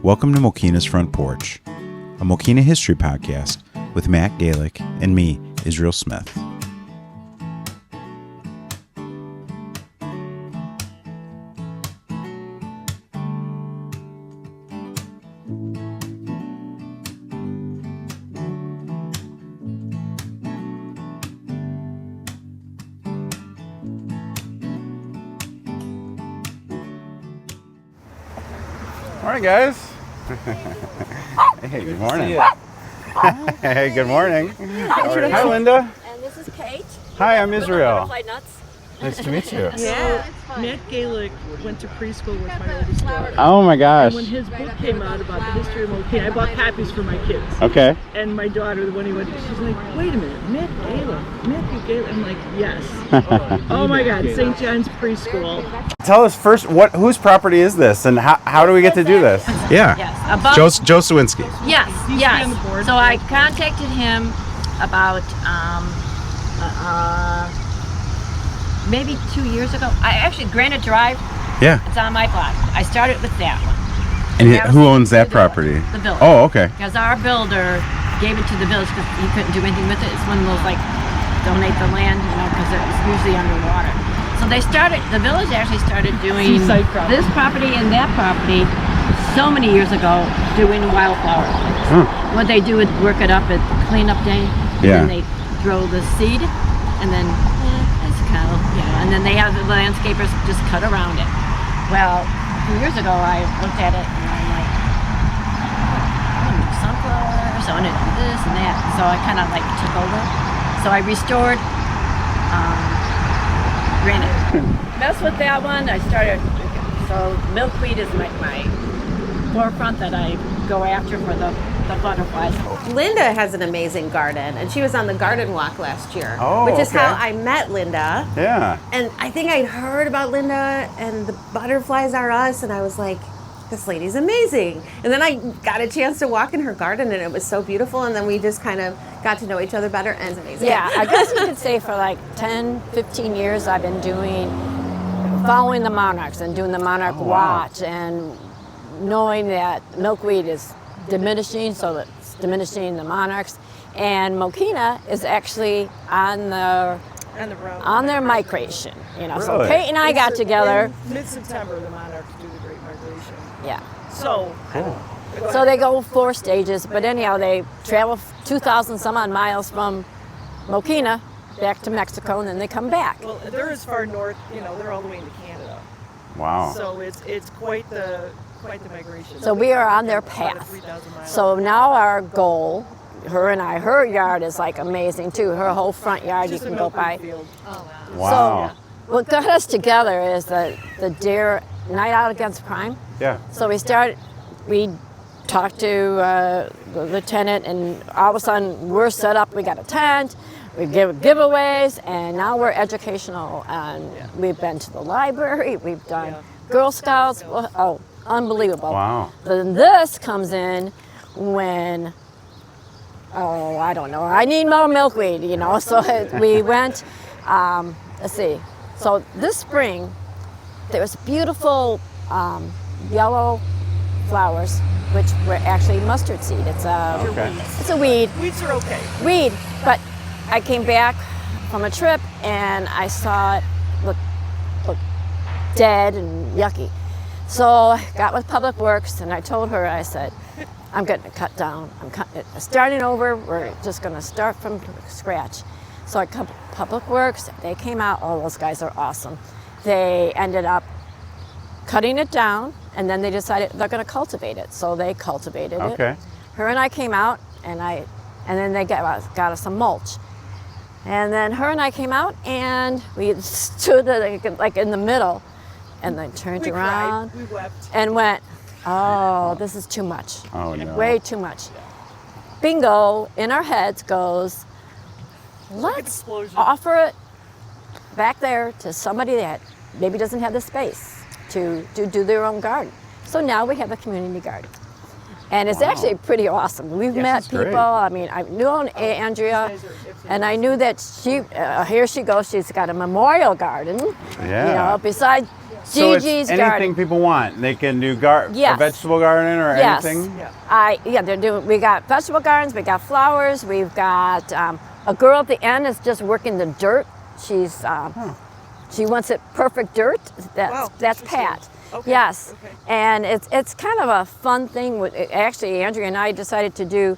Welcome to Mokena's Front Porch, a Mokena history podcast with Matt Galick and me, Israel Smith. Morning, guys. Hey, good morning. Hey, good morning. Hi, Linda. And this is Kate. Hi, I'm Israel. Butterfly nuts. Nice to meet you. Yeah. Matt Galick went to preschool with my oldest daughter. Oh my gosh. And when his book came out about the history of Mokena, I bought copies for my kids. Okay. And my daughter, the one he went to, she's like, wait a minute, Matt Galick. I'm like, yes. Oh my God, St. John's Preschool. Tell us first, whose property is this, and how do we get to do this? Yeah. Yes. Above. Joe Sawinski. Yes. He's Yes. on the board. So I contacted him about maybe 2 years ago. I actually Granite Drive. Yeah. It's on my block. I started with that one. And that was who owns that the village. property? The village. Oh, okay. Because our builder gave it to the village because he couldn't do anything with it. It's one of those like donate the land, because it was usually underwater. So the village actually started doing Seaside property. this property and that property so many years ago doing wildflower things. What they do is work it up at cleanup day. Yeah. And they throw the seed and then it's kind of, and then they have the landscapers just cut around it. Well, a few years ago I looked at it and I'm like, I want to do sunflowers, I want to do this and that. So I kind of like took over. So I restored granite. Mess with that one. I started, so milkweed is my forefront that I go after for the butterflies. Linda has an amazing garden, and she was on the garden walk last year, Oh, which is okay. how I met Linda. Yeah. And I think I'd heard about Linda and the butterflies are us, and I was like, this lady's amazing. And then I got a chance to walk in her garden, and it was so beautiful, and then we just kind of got to know each other better, and it's amazing. Yeah, I guess you could say for like 10, 15 years I've been following the monarchs and doing the monarch watch and knowing that milkweed is diminishing, so it's diminishing the monarchs. And Mokena is actually on their migration. So Really? Kate and I got together. In mid-September, the monarchs do the Great Migration. Yeah. So, So they go 4 stages, but anyhow, they travel 2,000 some odd miles from Mokena back to Mexico, and then they come back. well, they're as far north, they're all the way into Canada. Wow. So it's quite the migration. So we are on their About a path. 3,000 mile. So now our goal, her yard is like amazing too. Her whole front yard Just you a can go by. milkweed field. Wow. So what got us together is the Dare Night Out Against Crime. Yeah. So we talked to the lieutenant, and all of a sudden we're set up. We got a tent, we give giveaways, and now we're educational. And we've been to the library, we've done Girl Scouts. Oh, unbelievable. Wow. Then this comes in when, I don't know, I need more milkweed, So we went, let's see. So this spring, there was beautiful yellow flowers, which were actually mustard seed. It's a weed. Weeds are okay. Weed. But I came back from a trip and I saw it look dead and yucky. So I got with Public Works and I told her, I said, I'm going to cut down. I'm starting over. We're just going to start from scratch. So I cut Public Works. They came out. Oh, those guys are awesome. They ended up cutting it down, and then they decided they're going to cultivate it. So they cultivated it. Okay. Her and I came out, and then they got us some mulch. And then her and I came out, and we stood like in the middle, and then turned We around cried, we wept. and went, oh, this is too much. Oh, no. Way too much. Bingo, in our heads goes, let's explosion. offer it back there to somebody that maybe doesn't have the space to do their own garden. So now we have a community garden. And it's actually pretty awesome. We've met it's great. people. I mean, I knew Andrea, and I knew that she, here she goes, she's got a memorial garden, beside So Gigi's it's anything garden. people want. They can do Yes. a vegetable garden or Yes. anything. They're doing. We got vegetable gardens. We got flowers. We've got a girl at the end is just working the dirt. She's she wants it perfect dirt. That's Pat. Okay. Yes, Okay. and it's kind of a fun thing. Actually, Andrea and I decided to do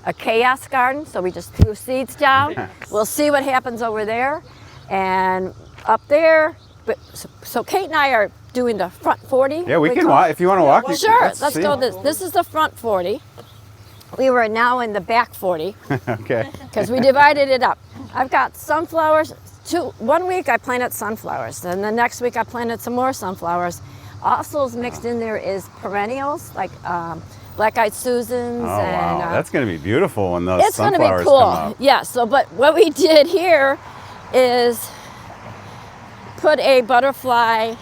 a chaos garden. So we just threw seeds down. We'll see what happens over there, and up there. So Kate and I are doing the front 40. Yeah, we can walk if you want to walk. Sure, let's go. This is the front 40. We were now in the back 40 Okay. because we divided it up. I've got sunflowers. 1 week I planted sunflowers, then the next week I planted some more sunflowers. Also mixed in there is perennials like black-eyed Susans. Oh wow, that's going to be beautiful when those it's going to sunflowers be cool. come up. Yeah. So, but what we did here is put a butterfly.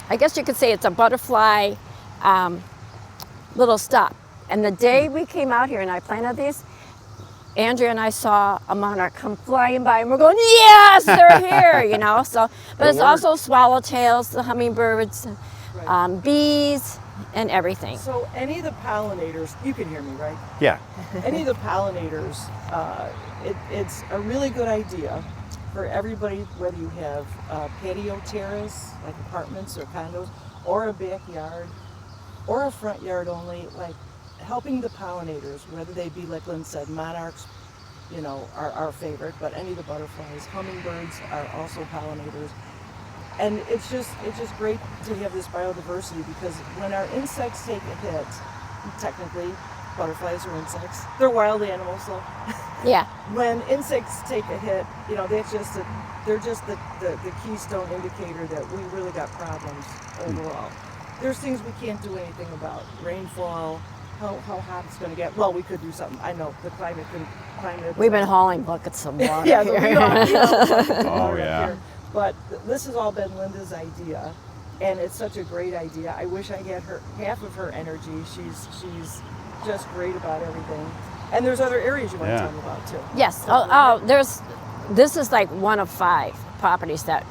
I guess you could say it's a butterfly little stop. And the day we came out here and I planted these, Andrea and I saw a monarch come flying by, and we're going, yes, they're here, So, but it's also swallowtails, the hummingbirds, bees, and everything. So any of the pollinators, you can hear me, right? Yeah. Any of the pollinators, it's a really good idea for everybody, whether you have patio terrace, like apartments or condos, or a backyard, or a front yard only, like helping the pollinators, whether they be, like Lynn said, monarchs, are our favorite, but any of the butterflies, hummingbirds are also pollinators. And it's just great to have this biodiversity, because when our insects take a hit, technically butterflies are insects, they're wild animals though. Yeah. When insects take a hit, they're just the keystone indicator that we really got problems overall. There's things we can't do anything about. Rainfall, how hot it's going to get. Well, we could do something. I know the climate. We've been hauling buckets of water. Yeah, here. we are buckets of Oh, water yeah. up here. But this has all been Linda's idea, and it's such a great idea. I wish I had half of her energy. She's just great about everything. And there's other areas you want to tell me about too. Yes. This is like one of 5 properties that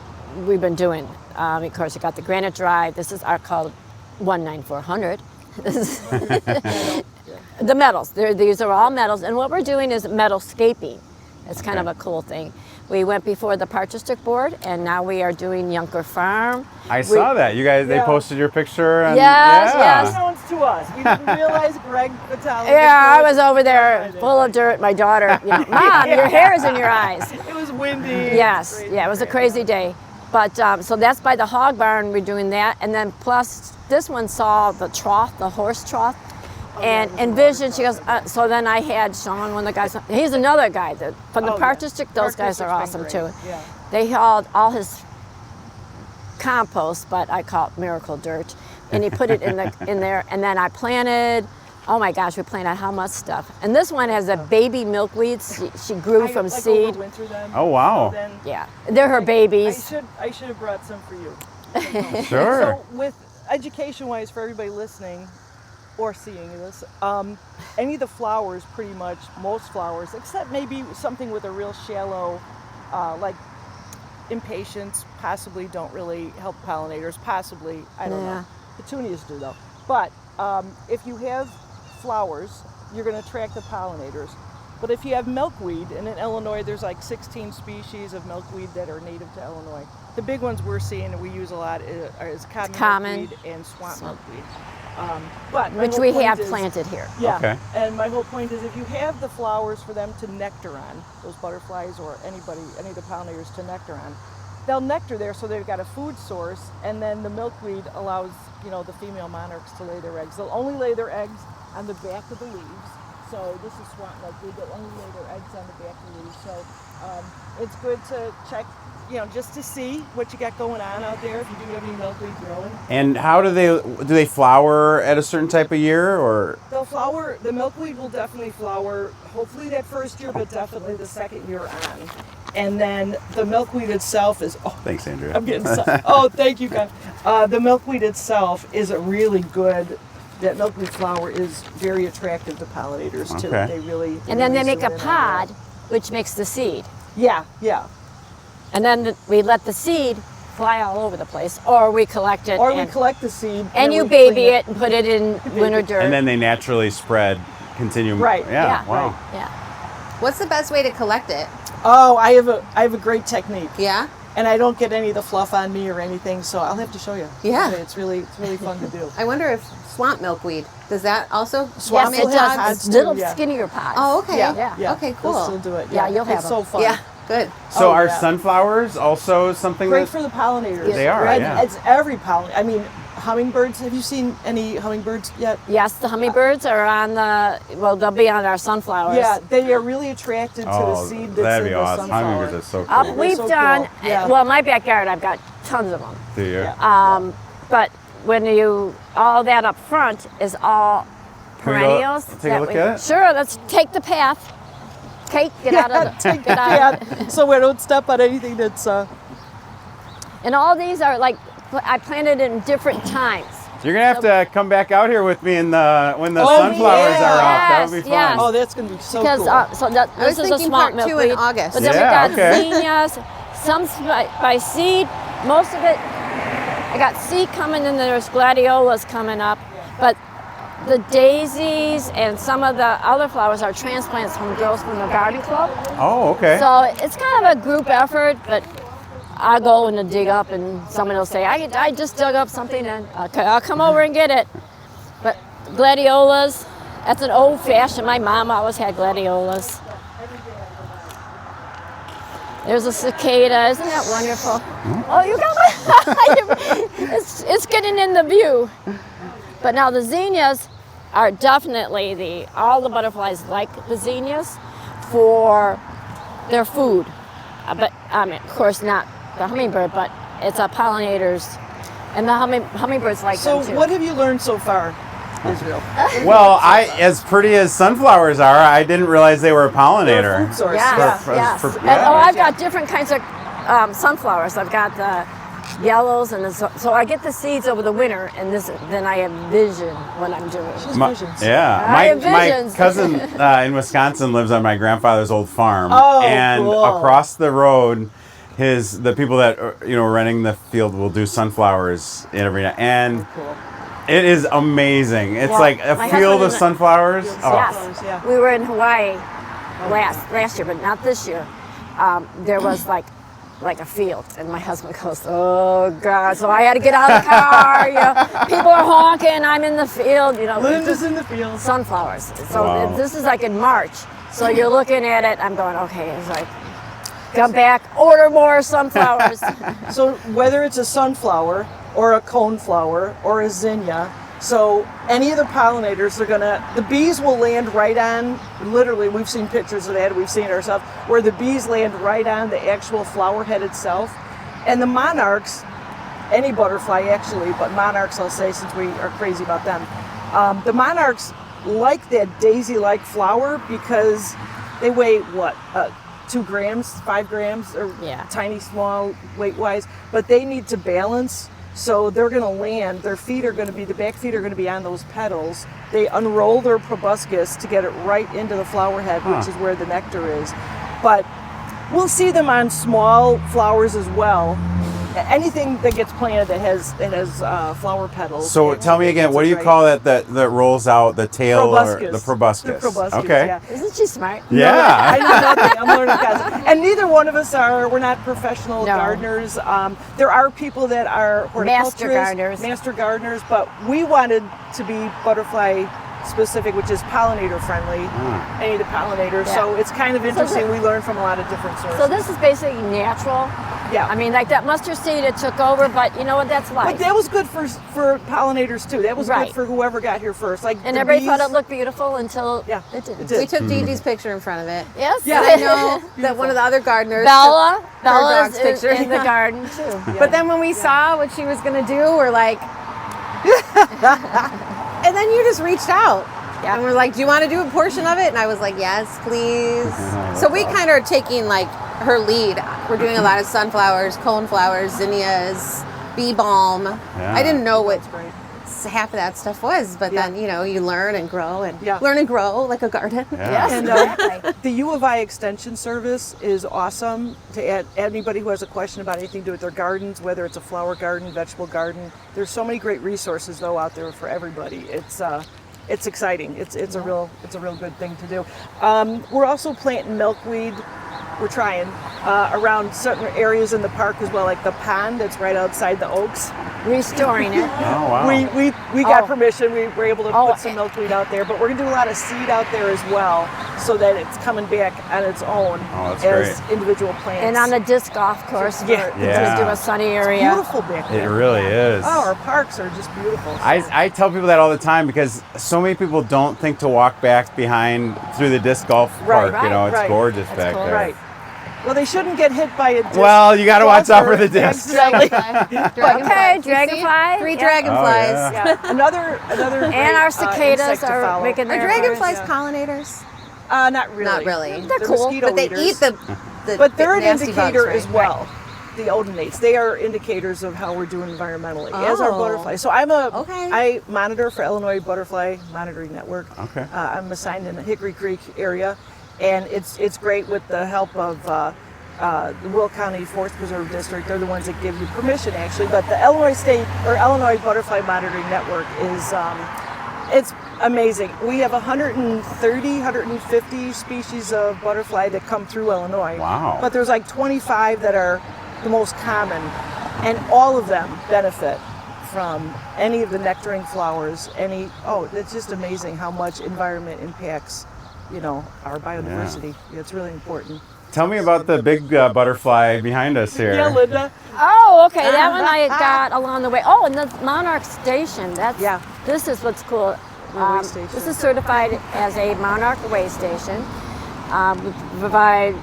we've been doing. Of course, you got the Granite Drive. This is called 19400. This is the metals. These are all metals, and what we're doing is metalscaping. It's kind of a cool thing. We went before the Park District Board, and now we are doing Yunker Farm. I saw that. You guys, they posted your picture. And, Yes, yes. Unbeknownst to us, we didn't realize Greg Vitale. Yeah, I was over there full of dirt. My daughter, Mom, your hair is in your eyes. It was windy. Yes, yeah, it was a crazy day. But so that's by the hog barn. We're doing that, and then plus this one saw the trough, the horse trough, and envisioned. She goes. So then I had Sean, one of the guys. He's another guy from the Park District. Those guys are awesome too. Yeah. They hauled all his compost, but I call it miracle dirt, and he put it in there. And then I planted. Oh my gosh, we planted how much stuff. And this one has a baby milkweed. She grew from seed. Overwinter them. Oh, wow. So then Yeah, they're her babies. I should have brought some for you. Sure. So with education-wise, for everybody listening or seeing this, any of the flowers, pretty much most flowers, except maybe something with a real shallow, like impatiens, possibly don't really help pollinators. Possibly, I don't know. Petunias do though. But if you have flowers, you're going to attract the pollinators. But if you have milkweed, and in Illinois there's like 16 species of milkweed that are native to Illinois. The big ones we're seeing and we use a lot is common milkweed and swamp milkweed. Which we have planted here. Yeah, Okay. and my whole point is if you have the flowers for them to nectar on, those butterflies or any of the pollinators to nectar on, they'll nectar there, so they've got a food source, and then the milkweed allows the female monarchs to lay their eggs. They'll only lay their eggs on the back of the leaves. So this is swamp milkweed. They'll only lay their eggs on the back of the leaves. So it's good to check, just to see what you got going on out there if you do have any milkweed growing. And how do they flower at a certain type of year, or? They'll flower. The milkweed will definitely flower. Hopefully that first year, but definitely the second year on. And then the milkweed itself is. Oh, Thanks, Andrea. I'm getting. Oh, thank you, guys. The milkweed itself is a really good that milkweed flower is very attractive to pollinators too. Okay. They really. And then they really make a zoom in on pod, which makes the seed. that. Yeah. And then we let the seed fly all over the place, or we collect it. Or we and, collect the seed. and then you we baby clean it and put it in winter dirt. And then they naturally spread, continue. Right. Yeah. Yeah. Wow. Yeah. What's the best way to collect it? Oh, I have a great technique. Yeah? And I don't get any of the fluff on me or anything, so I'll have to show you. Yeah. It's really fun to do. I wonder if swamp milkweed, does that also Swamp Yes, it milkweed does. pods It's too, little yeah. skinnier pods. Oh, okay. Yeah. Okay, cool. We'll still do it. Yeah, you'll have It's them. so fun. Yeah, good. So Oh, are yeah. sunflowers also something Great that for the pollinators. They are, Right? yeah. It's every pollinator. I mean, hummingbirds. Have you seen any hummingbirds yet? Yes, the hummingbirds are on they'll be on our sunflowers. Yeah, they are really attracted to the Oh, seed that's that'd in be the awesome. sunflower. Hummingbirds are so cool. They're We've so done, cool. Yeah. well, in my backyard, I've got tons of them. Do you? Yeah. But when all that up front is all Can we go perennials. take a that look we- at it? Sure, let's take the path. Kate, get out of the, Take the get out of path so we don't step on anything that's. And all these are like, I planted in different times. You're gonna have to come back out here with me when the Oh, sunflowers yeah. are up. That would be Yes, fun. yes. Oh, that's gonna be so Because cool. this was is a thinking swamp part 2 in milkweed. August. But then Yeah, we got okay. zinnias, some by seed. Most of it, I got seed coming, and there's gladiolas coming up. But the daisies and some of the other flowers are transplants from girls from the garden club. Oh, okay. So it's kind of a group effort, but I go and dig up, and someone will say, I just dug up something, and okay, I'll come over and get it. But gladiolas, that's an old fashioned. My mom always had gladiolas. There's a cicada, isn't that wonderful? Oh, you got it's getting in the view. But now the zinnias are definitely all the butterflies like the zinnias for their food. But I mean, of course not the hummingbird, but it's pollinators, and the hummingbirds like So, them too. what have you learned so far, Israel? Well, as pretty as sunflowers are, I didn't realize they were a They're a pollinator. food source. Yes, For- yes. for- And, yeah. I've got different kinds of sunflowers. I've got the yellows, and so I get the seeds over the winter, and then I have vision when I'm doing it. My- Visions. yeah, I my have visions. cousin in Wisconsin lives on my grandfather's old farm, Oh, and cool. across the road, the people that are, renting the field will do sunflowers every night, and Cool. it is amazing. It's Well, like a my field of husband- sunflowers. Oh. Yes, yeah. we were in Hawaii last year, but not this year. There was like a field, and my husband goes, "Oh God!" So I had to get out of the car. People are honking. I'm in the field. Linda's in the field. sunflowers. So Wow. this is like in March. So you're looking at it. I'm going, okay. It's like, come back, order more sunflowers. So whether it's a sunflower or a coneflower or a zinnia, so any of the pollinators the bees will land right on, literally, we've seen pictures of that, we've seen it ourselves, where the bees land right on the actual flower head itself. And the monarchs, any butterfly actually, but monarchs I'll say since we are crazy about them, the monarchs like that daisy-like flower because they weigh, 2 grams, 5 grams, or Yeah. tiny, small weight-wise, but they need to balance. So they're going to land, the back feet are going to be on those petals. They unroll their proboscis to get it right into the flower head, which is where the nectar is. But we'll see them on small flowers as well. Anything that gets planted that has flower petals. So tell me again, what do you call that rolls out the tail Proboscis. or the proboscis? The proboscis, Okay. yeah. Isn't she smart? Yeah. I know nothing. I'm learning guys. And neither one of us we're not professional No. gardeners. There are people that are horticulturists, master gardeners, but we wanted to be butterfly specific, which is pollinator friendly, any of the pollinators. Yeah. So it's kind of interesting. the- We learn from a lot of different sources. So this is basically natural. Yeah. I mean, like that mustard seed, it took over, but you know what? That's life. But that was good for pollinators too. That was Right. good for whoever got here first. Like and the everybody thought bees- it looked beautiful until Yeah, it didn't. it did. We took Gigi's picture in front of it. Yes. Yeah, I know that one of the other gardeners. Bella dog's is picture. in the garden too. But then when we saw what she was gonna do, we're like, and then you just reached out. Yeah. And we're like, do you want to do a portion of it? And I was like, yes, please. So we kind of are taking like her lead. We're doing a lot of sunflowers, coneflowers, zinnias, bee balm. Yeah. I didn't know what That's great. half of that stuff was. But then, you know, you learn and grow and learn and grow like a garden. Yes, And exactly. the U of I Extension Service is awesome to add anybody who has a question about anything to do with their gardens, whether it's a flower garden, vegetable garden. There's so many great resources though out there for everybody. It's exciting. It's a real good thing to do. We're also planting milkweed. We're trying around certain areas in the park as well, like the pond that's right outside the Oaks. Restoring it. Oh, wow. We got permission. We were able to put some milkweed out there, but we're gonna do a lot of seed out there as well, so that it's coming back on its own as individual plants. And on the disc golf course, we're going to do a sunny area. It's beautiful back there. It really is. Oh, our parks are just beautiful. I tell people that all the time because so many people don't think to walk back through the disc golf park. You know, it's gorgeous back there. Right. Well, they shouldn't get hit by a disc. Well, you got to watch out for the discs. Okay, dragonfly. 3 dragonflies. Oh, Yeah. Another And our cicadas are making Are their dragonflies Yeah. pollinators? Not really. Not really. They're cool, mosquito But they eaters. eat the But they're an nasty indicator bugs, as right? well. The odonates. They are indicators of how we're doing environmentally, as are Oh. butterflies. So I monitor for Illinois Butterfly Monitoring Network. Okay. I'm assigned in the Hickory Creek area, and it's great with the help of the Will County Forest Preserve District. They're the ones that give you permission, actually. But the Illinois Butterfly Monitoring Network is it's amazing. We have 150 species of butterfly that come through Illinois. Wow. But there's like 25 that are the most common, and all of them benefit from any of the nectaring flowers. It's just amazing how much environment impacts, our biodiversity. Yeah, it's really important. Tell me about the big butterfly behind us here. Yeah, Linda. Oh, okay. That one I got along the way. Oh, and the Monarch Station. This is what's cool. Way station. This is certified as a Monarch way station. We provide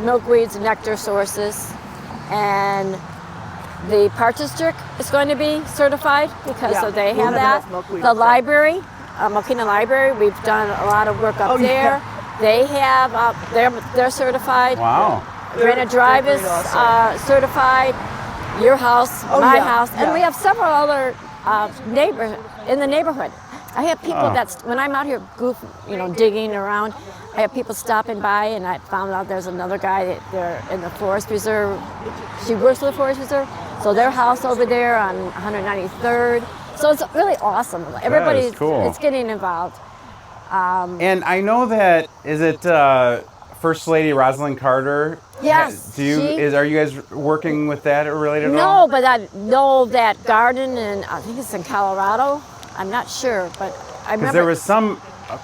milkweeds and nectar sources, and the Park District is going to be certified because so they we'll have have that. enough milkweed The up there. library, Mokena Library, we've done a lot of work up there. Yeah. They have they're certified. Wow. Granite Drive is certified. Your house, my house, and we have several other neighbors in the neighborhood. I have people when I'm out here digging around, I have people stopping by, and I found out there's another guy that they're in the Forest Preserve. She works for the Forest Preserve, so their house over there on 193rd. So it's really awesome. Everybody's cool. It's getting involved. And I know that is it First Lady Rosalind Carter. Yes. Are you guys working with that or related at all? No, but I know that garden, and I think it's in Colorado. I'm not sure, but I remember. Because there was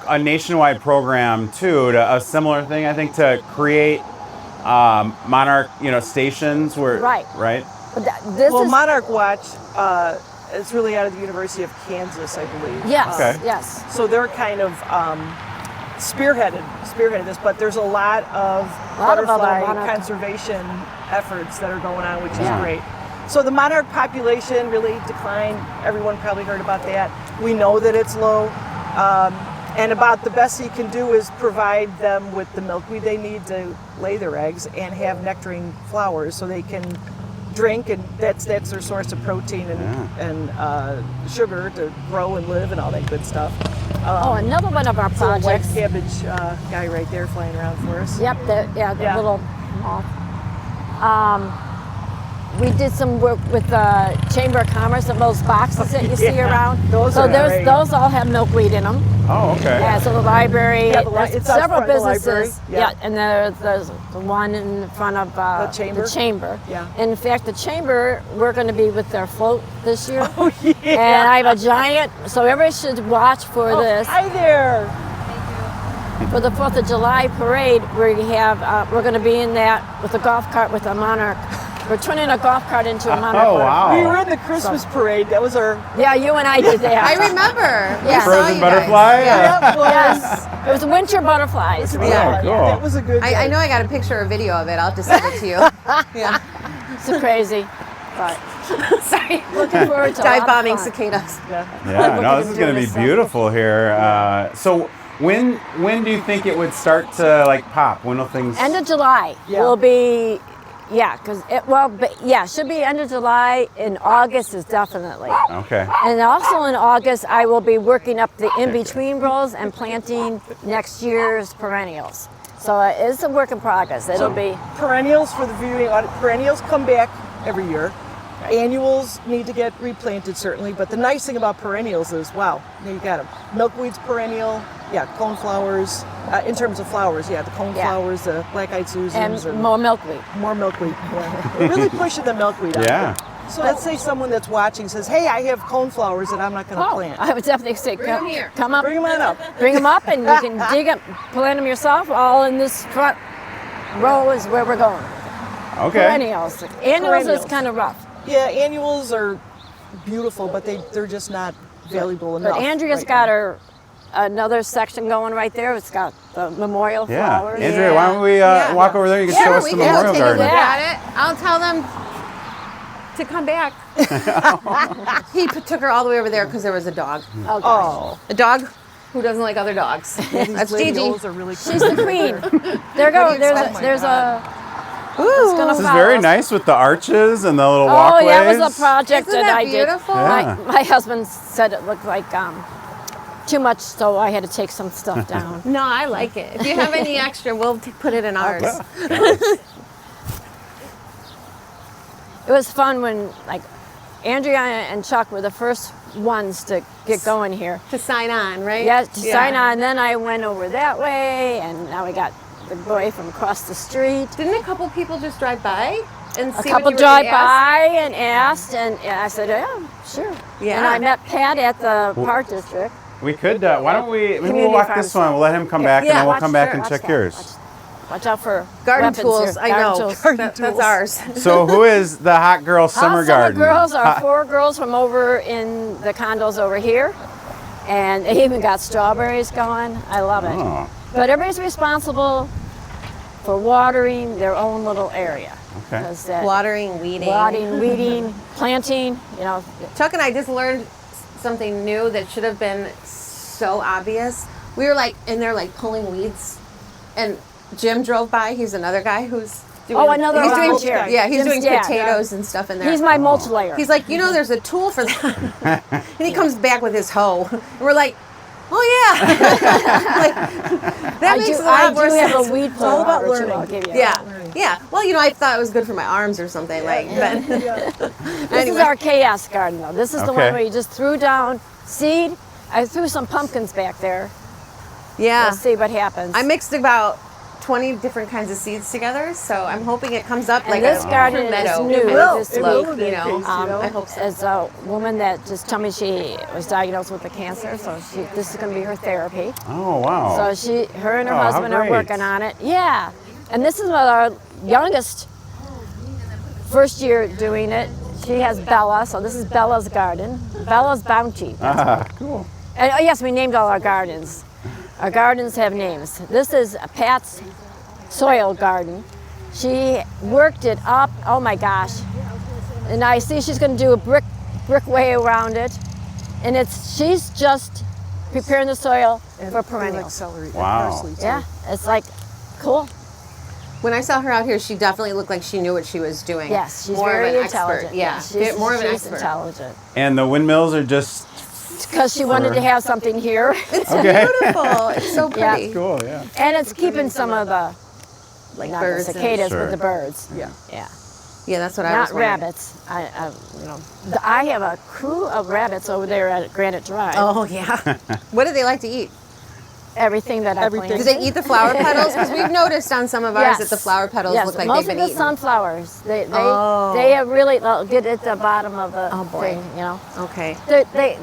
a nationwide program too, a similar thing, I think, to create monarch, stations where. Right. But this is Monarch Watch. It's really out of the University of Kansas, I believe. Yes. Okay. Yes. So they're kind of spearheaded this, but there's a lot of butterfly conservation efforts that are going on, which is great. So the monarch population really declined. Everyone probably heard about that. We know that it's low. And about the best you can do is provide them with the milkweed they need to lay their eggs and have nectaring flowers so they can drink, and that's their source of protein and sugar to grow and live and all that good stuff. Another one of our It's a white projects. cabbage guy right there flying around for us. Yep, the little moth. We did some work with the Chamber of Commerce, of those boxes that you see around. Those those all have milkweed in them. Oh, okay. Yeah, so the library, Yeah, there's it's out several front of the businesses. library. And there's the one in front of The chamber? Yeah. In fact, the chamber, we're going to be with their float this year. Oh, yeah. And I have a giant, so everybody should watch for this. Hi there. For the 4th of July parade, we're going to be in that with a golf cart with a monarch. We're turning a golf cart into a monarch. Oh, wow. We were in the Christmas parade. That was our... Yeah, you and I did that. I remember. Yeah. Frozen butterfly? Yeah, Yes. It was winter butterflies. Yeah. Cool. That was a good I know I got a picture or video of it. I'll just send it to you. Yeah. It's crazy. But Sorry. looking forward to Dive a lot of bombing fun. cicadas. Yeah, no, this is going to be beautiful here. So when do you think it would start to pop? When will things? End of July Yeah. will be, Yeah, because should be end of July. In August is definitely. Okay. And also in August, I will be working up the in-between rows and planting next year's perennials. So it's a work in progress. It'll be Perennials for the viewing audience. Perennials come back every year. Annuals need to get replanted certainly, but the nice thing about perennials is, wow, now you got them. Milkweed's perennial, coneflowers. In terms of flowers, the coneflowers, the black-eyed Susans, and more milkweed. more milkweed. Yeah. We're really pushing the milkweed out Yeah. there. So let's say someone that's watching says, "Hey, I have coneflowers that I'm not going to plant." I would definitely say come up, Bring them on up. bring them up, and you can dig them, plant them yourself. All in this front row is where we're going. Okay. Perennials. Annuals is Perennials. kind of rough. Yeah, annuals are beautiful, but they're just not valuable enough. But Andrea's right got now. her another section going right there. It's got the memorial Yeah. flowers. Andrea, why don't we walk over there? You can show us we the can memorial take a look garden. at it. I'll tell them to come back. He took her all the way over there because there was a dog. Oh, gosh. A dog who doesn't like other dogs. These That's Gigi. gladiolas are really She's the queen. There go. There's a. Ooh. It's gonna This is follow very us. nice with the arches and the little Oh, walkways. yeah, it was a project Isn't that that I did. beautiful? Yeah. My husband said it looked like too much, so I had to take some stuff down. No, I like it. If you have any extra, we'll put it in ours. It was fun when Andrea and Chuck were the first ones to get going here. To sign on, right? Yeah, to sign on. Then I went over that way, and now we got the boy from across the street. Didn't a couple people just drive by and A see couple what you were drive gonna ask? by and asked, and I said, "Yeah, sure." Yeah. And I met Pat at the Park District. We could, why don't we, maybe we'll Community walk farm this one. We'll let him come back, and Yeah, then we'll watch come back there, and watch check that. yours. Watch out for Garden weapons tools, here. I Garden know. tools. That's ours. So who is the hot girl summer Our garden? Summer girls are 4 girls from over in the condos over here, and they even got strawberries going. I love it. Oh. But everybody's responsible for watering their own little area. Okay. 'Cause that Watering, weeding. weeding, planting, Chuck and I just learned something new that should have been so obvious. We were in there pulling weeds, and Jim drove by. He's another guy who's doing. another he's doing, volunteer. Yeah, he's Jim's doing dad. potatoes and stuff in there. He's my mulch layer. He's like, there's a tool for that. And he comes back with his hoe. And we're like, oh yeah. That makes a lot more I do sense. have a weed puller. all about or two, learning. I'll give you. Yeah. Yeah. Well, I thought it was good for my arms or something. But This is our chaos garden, though. This is the Okay. one where you just threw down seed. I threw some pumpkins back there. yeah. We'll see what happens. I mixed about 20 different kinds of seeds together, so I'm hoping it comes up And like this a garden is meadow. new. It will. This It will week. in that case, I hope so. As a woman that just told me she was diagnosed with the cancer, so this is going to be her therapy. Oh, wow. So her and her Oh, how husband are great. working on it. Yeah, and this is our youngest first year doing it. She has Bella, so this is Bella's garden. Bella's Bounty. Cool. And yes, we named all our gardens. Our gardens have names. This is Pat's soil garden. She worked it up. Oh my gosh! And I see she's going to do a brick way around it, and she's just preparing the soil for like perennials. celery and Wow. parsley, too. Yeah, it's like cool. When I saw her out here, she definitely looked like she knew what she was doing. Yes, she's more very of an intelligent. expert. Yeah, she's more of an she's expert. intelligent. And the windmills are just Because she wanted to have something here, okay. Beautiful. It's so Yeah. pretty. Cool, yeah. and it's keeping some of the not birds the and- cicadas, Sure. but the birds. Yeah. Yeah. Yeah, that's what I was Not wondering. rabbits. I have a crew of rabbits over there at Granite Drive. Oh yeah. What do they like to eat? Everything that I Everything. planted. Do they eat the flower petals? Because we've noticed on some of ours that the flower petals yes. look like Most they've of been the eaten. sunflowers. They Oh. have really they'll get at the bottom of the Oh, boy. thing. Okay.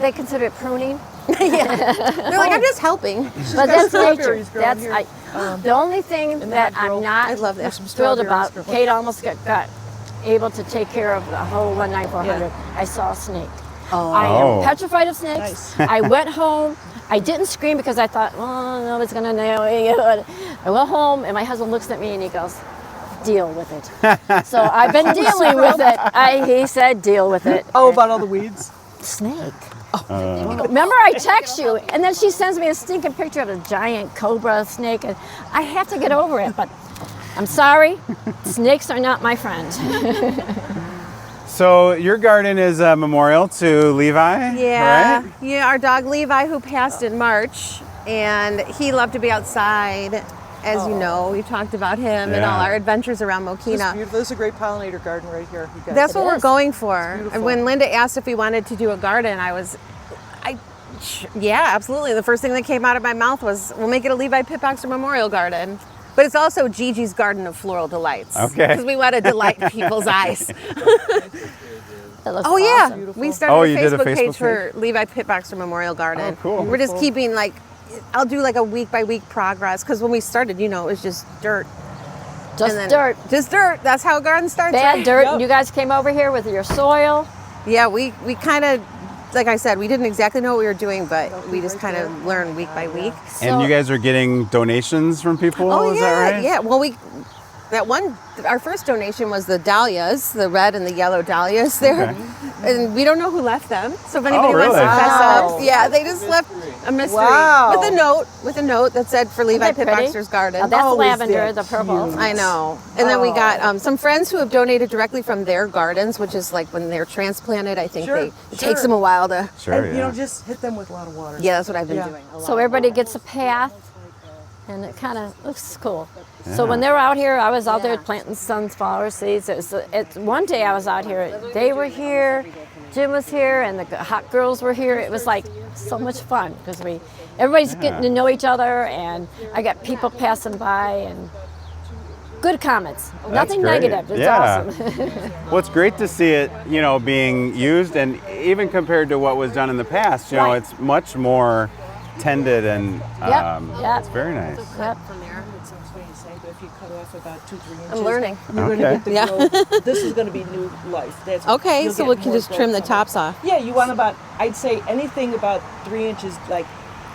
They consider it pruning, They're like, I'm just helping. but that's nature. strawberries growing That's here. the only thing that hot girl. I'm not I love that. thrilled about. Strawberries. Kate almost got able to take care of the whole 19400. I saw a snake. Oh. I Oh. am petrified of snakes. I went home. I didn't scream because I thought, oh, nobody's going to know you. I went home, and my husband looks at me, and he goes, deal with it. So I've been dealing with it. He said, deal with it. Oh, about all the weeds? Snake. Remember, I text you, and then she sends me a stinking picture of a giant cobra snake, and I have to get over it. But I'm sorry, snakes are not my friend. So your garden is a memorial to Levi, Yeah, right? yeah. Our dog Levi, who passed in March, and he loved to be outside. As you know, we talked about him and all Yeah. our adventures around This is Mokena. beautiful. This is a great pollinator garden right here. You guys. That's what we're is. going for. beautiful. When Linda asked if we wanted to do a garden, yeah, absolutely. The first thing that came out of my mouth was, we'll make it a Levi Pitboxer Memorial Garden. But it's also Gigi's Garden of Floral Delights. Okay. Because we want to delight people's eyes. That looks Oh yeah, awesome. we started Oh, a you did a Facebook Facebook page for Levi Pitboxer Memorial Garden. Oh, cool. We're just keeping like, I'll do like a week by week progress, because when we started, it was just dirt. Just And then- dirt. Just dirt. That's how a garden starts. Bad right? dirt. Yep. And you guys came over here with your soil. Yeah, we kind of, like I said, we didn't exactly know what we were doing, but we just kind of learned week by week. And So- you guys are getting donations from people, Oh is yeah, that right? yeah. Well, our first donation was the dahlias, the red and the yellow dahlias there, and we don't know who left them. So if anybody wants to really? fess Wow. up, yeah, they just left a mystery Wow. with a note that said for Levi Isn't that pretty? Pitboxer's Garden. Oh, that's Oh, is lavender, that the purple. cute? I know. And then we got some friends who have donated directly from their gardens, which is like when they're transplanted. I think Sure, it takes sure. them a while to. Sure, And, yeah. just hit them with a lot of water. Yeah, that's what I've been Yeah. doing. A lot. So everybody gets a path, and it kind of looks cool. So when they were out here, I was out there Yeah. planting sunflower seeds. One day I was out here, they were here, Jim was here, and the hot girls were here. It was like so much fun because everybody's getting to know each other, and I got people passing by and good comments. Nothing great. negative. It's Yeah. awesome. Well, it's great to see it, being used, and even compared to what was done in the past, Right. it's much more tended, and Yep. it's very nice. Yep. From there, it sounds funny to say, but if you cut off about 2-3 inches, I'm learning. You're Okay. going to get the Yeah. growth. This is going to be new life. That's Okay, you'll so get we can more just trim the growth coming. tops off. Yeah, you want about, I'd say anything about 3 inches, like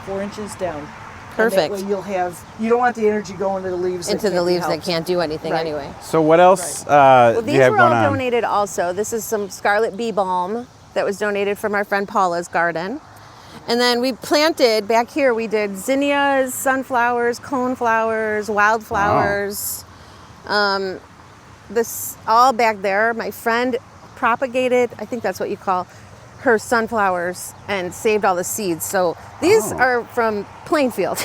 4 inches down. Perfect. And that way you don't want the energy going to the leaves. Into the can't be leaves that helped. can't do anything Right. anyway. So what else Well, do these you have were all going on? donated also. This is some scarlet bee balm that was donated from our friend Paula's garden. And then we planted back here, we did zinnias, sunflowers, coneflowers, wildflowers. This all back there, my friend propagated, I think that's what you call her sunflowers, and saved all the seeds. So these are from Plainfield.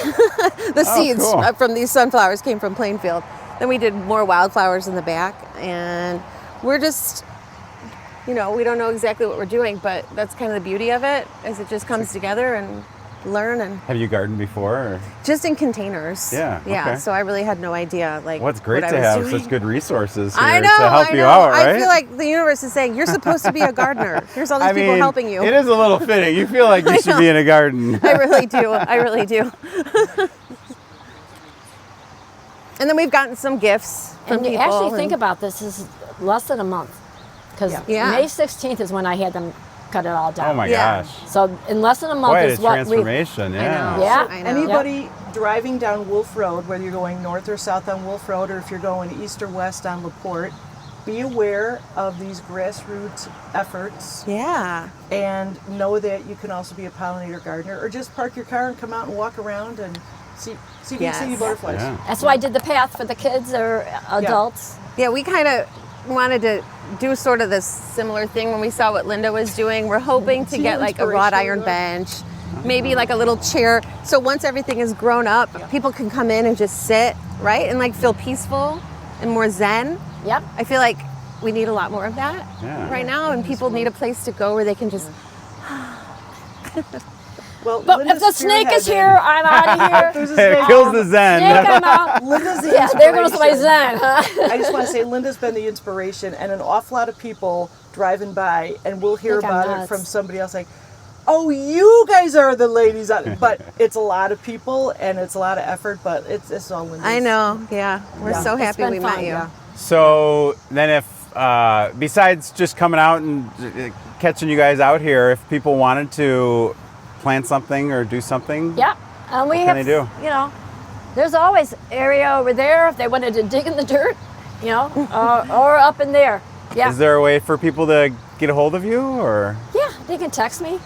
The seeds cool. from these sunflowers came from Plainfield. Then we did more wildflowers in the back, and we're just, we don't know exactly what we're doing, but that's kind of the beauty of it, is it just comes together and learn, and Have you gardened before? Or? just in containers. Yeah, Yeah. okay. So I really had no idea What's great what to I was have doing. such good resources here I know, to help I you know. out, right? I feel like the universe is saying, you're supposed to be a gardener. Here's all these people helping you. It is a little fitting. You feel like you should be in a garden. I really do. I really do. And then we've gotten some gifts from And you people. actually think and- about this is less than a month, because Yeah. May 16th is when I had them cut it all down. Oh my Yeah. gosh. So in less than a month Quite a is what we. transformation, yeah. know. Yeah. I know. Anybody driving down Wolf Road, whether you're going north or south on Wolf Road, or if you're going east or west on LaPorte, be aware of these grassroots efforts Yeah. and know that you can also be a pollinator gardener, or just park your car and come out and walk around and see if you can see Yes. butterflies. Yeah. That's why I did the path for the kids or adults. Yeah, we kind of wanted to do sort of this similar thing when we saw what Linda was doing. We're hoping to See get how like a wrought iron inspirational bench, maybe like a little chair. So once everything is grown up, people can come in and just sit, right? And like feel peaceful and more zen. Yep. I feel like we need a lot more of that Yeah. right now, and people need a place to go where they can just. Well, But if the snake is here, I'm out of here. There's a It snake. kills the zen. Snake, I'm out. Linda's the Yeah, there goes my inspiration. zen. Huh? I just want to say Linda's been the inspiration, and an awful lot of people driving by, and we'll hear Think I'm about it nuts. from somebody else like, oh, you guys are the ladies. But it's a lot of people, and it's a lot of effort, but it's all Linda's. I know. Yeah, we're Yeah. so It's happy been we fun, met you. yeah. So then if, besides just coming out and catching you guys out here, if people wanted to plant something or do something, Yeah. And we What have, can they do? there's always area over there if they wanted to dig in the dirt, or up in there. Yeah. is there a way for people to get a hold of you, or? Yeah, they can text me.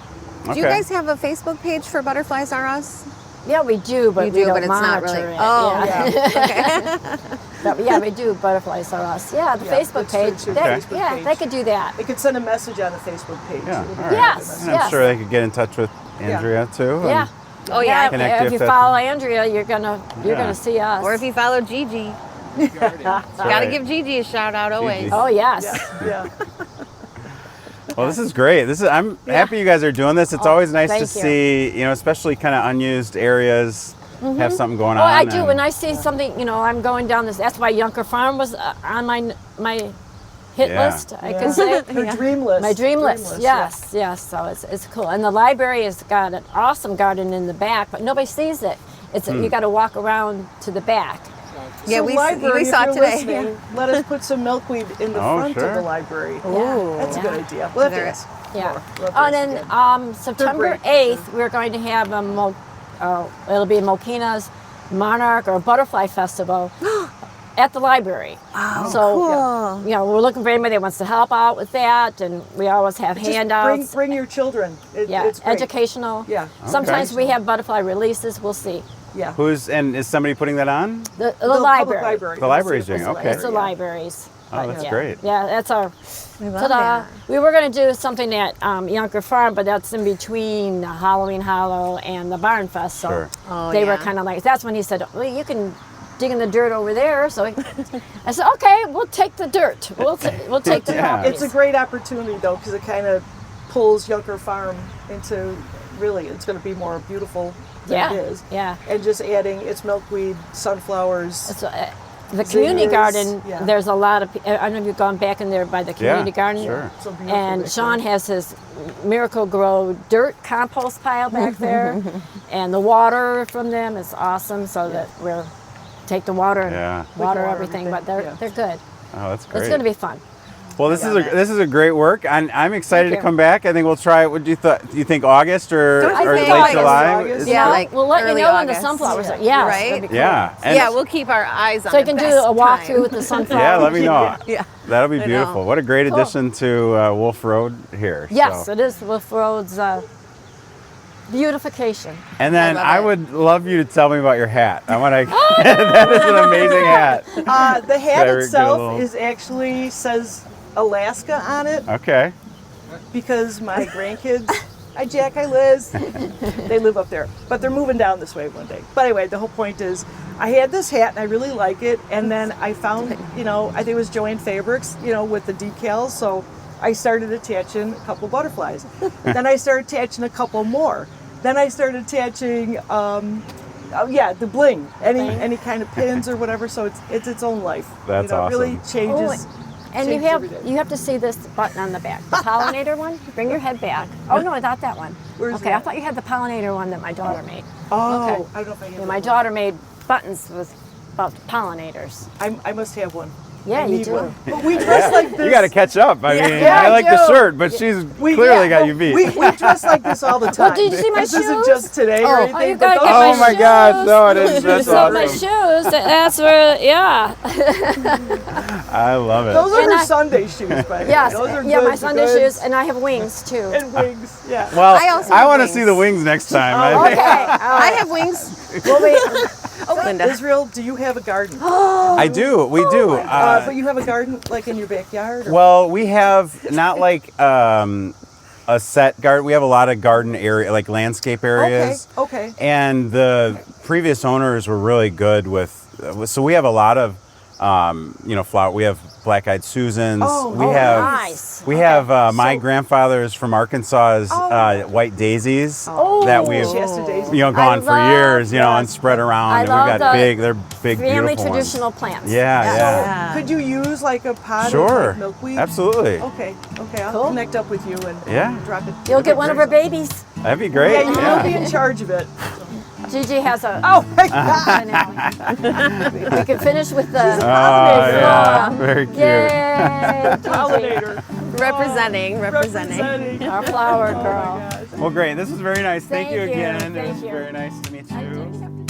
Do you guys have a Facebook page for Butterflies R Us? Yeah, we do, but You we do, don't but it's not monitor really. it. Oh, yeah. But yeah, we do. Butterflies are us. Yeah, the Yeah, Facebook that's true, page. too. They, Facebook yeah, page. they could do that. They could send a message on the Facebook page. Yeah, It'll be all great. right. Yes, And I'm sure they could get in touch with Andrea too. and- Yeah. Oh, yeah. Connect you If you if that- follow Andrea, you're Yeah. gonna see us. Or if you follow Gigi. Gotta right. give Gigi a shout out always. Gigi. Oh yes. Yeah. Well, this is great. I'm happy you guys are doing this. It's always nice to thank you. see, especially kind of unused areas have something going Oh, on. I do. and- When I see something, I'm going down this. That's why Yunker Farm was on my hit Yeah. list. I can say. Her dream list. My dream list, yes, yes. So it's cool, and the library has got an awesome garden in the back, but nobody sees it. It's you got to walk around to the back. Yeah, So we library, saw if it you're today. listening, let us put some milkweed in the Oh, front sure. of the library. Ooh. That's a Yeah. good idea. We'll have to There- ask. Yeah. more. We'll have to Oh, ask and again. then September great. 8th, we're going to have it'll be Mokena's Monarch or Butterfly Festival at the library. Oh, So, cool. we're looking for anybody that wants to help out with that, and we always have Just handouts. bring your children. Yeah, It's great. educational. Yeah. Sometimes we have butterfly releases. We'll see. Yeah. is somebody putting that on? The public library. library. The library's It's doing, the okay. It's the libraries. Oh, that's yeah. great. Yeah, that's our. We love Ta-da. that. We were going to do something at Yunker Farm, but that's in between Halloween Hollow and the Barn Fest. So Sure. Oh, they were yeah. kind of like, that's when he said, well, you can dig in the dirt over there. So I said, okay, we'll take the dirt. We'll take the Yeah. properties. It's a great opportunity though, because it kind of pulls Yunker Farm into really, it's going to be more beautiful than Yeah, it is. yeah. And just adding its milkweed, sunflowers. So, the community Zingers, garden, yeah. there's a lot of, I don't know if you've gone back in there by the community garden. sure. So beautiful And back Sean there. has his Miracle Grow dirt compost pile back there. And the water from them is awesome, so that we'll take the water and Yeah. water water everything, but everything, they're good. Oh, that's great. It's going to be fun. Well, this is a great work. I'm excited Thank to you. come back. I think we'll try. What do you think August or I think late August. July? August. Yeah, Well, like we'll let you early know when the August. sunflowers are. Yeah. Yeah, Right? that'd be cool. Yeah. And Yeah, we'll keep our eyes on So you the can do best a walkthrough time. with the sunflowers. yeah, let me know. Yeah. That'll be I know. beautiful. What a great Cool. addition to Wolf Road here. Yes, So. it is Wolf Road's beautification. And then love I it. would love you to tell me about your hat. I want to. That is an amazing hat. The hat Very itself cool. is actually says Alaska on it Okay. because my grandkids, hi Jack, hi Liz, they live up there, but they're moving down this way one day. But anyway, the whole point is, I had this hat and I really like it, and then I found, I think it was Joanne Fabrics, with the decals, so I started attaching a couple butterflies. Then I started attaching a couple more. Then I started attaching, the bling, any kind of pins or whatever. So it's its own life. That's It really awesome. changes. And you changes have every day. you have to see this button on the back, the pollinator one. Bring your head back. Oh no, not that one. Where's okay, I that? thought you had the pollinator one that my daughter made. Oh, okay. I don't know if I have Yeah, my that daughter made buttons with about pollinators. one. I must have one. Yeah, I you need do. one. But we dress like this. You got to catch up. I mean, Yeah, I I like the do. shirt, but she's We- clearly yeah, got you beat. We dress like this all the time. did you see my this shoes? isn't just today or Oh, anything. you but gotta those- get Oh my my shoes. gosh, no, it is. That's So my awesome. shoes. That's where. Yeah. I love it. Those are And her I- Sunday shoes, by the way. Yes. Those are Yeah, my goods, Sunday goods, shoes, and I have wings too. and wings. Yeah. Well, I also I have want to wings. see the wings next time. Oh, I think. Okay. I have wings. Well, wait. Oh, Linda. Israel, do you have a garden? I do. We do. But you have a garden like in your backyard? Or? Well, we have not like a set garden. We have a lot of garden area, like landscape areas. Okay. And the previous owners were really good with. So we have a lot of, flower. We have black-eyed Susans. Oh, we oh, have. nice. We Okay. have my So- grandfather's from Arkansas's white daisies that we've Shasta daisies. gone I for love years, that. and spread around. I and love we've got the they're big, Family beautiful traditional ones. plants. Yeah. Could you use like a pot Sure. of like milkweed? Absolutely. Okay. I'll Cool. connect up with you and Yeah. drop it. You'll get one of her babies. That'd be great. Yeah, you'll be in charge of it. Gigi has a. Oh my God! We can finish with the. Oh, yeah. Yeah. Very cute. Yay! Gigi, Pollinator. Representing. Representing. our flower Oh my girl. gosh. Well, great. This was very nice. Thank you Thank you. again. It Thank was you. very nice to meet I you. did have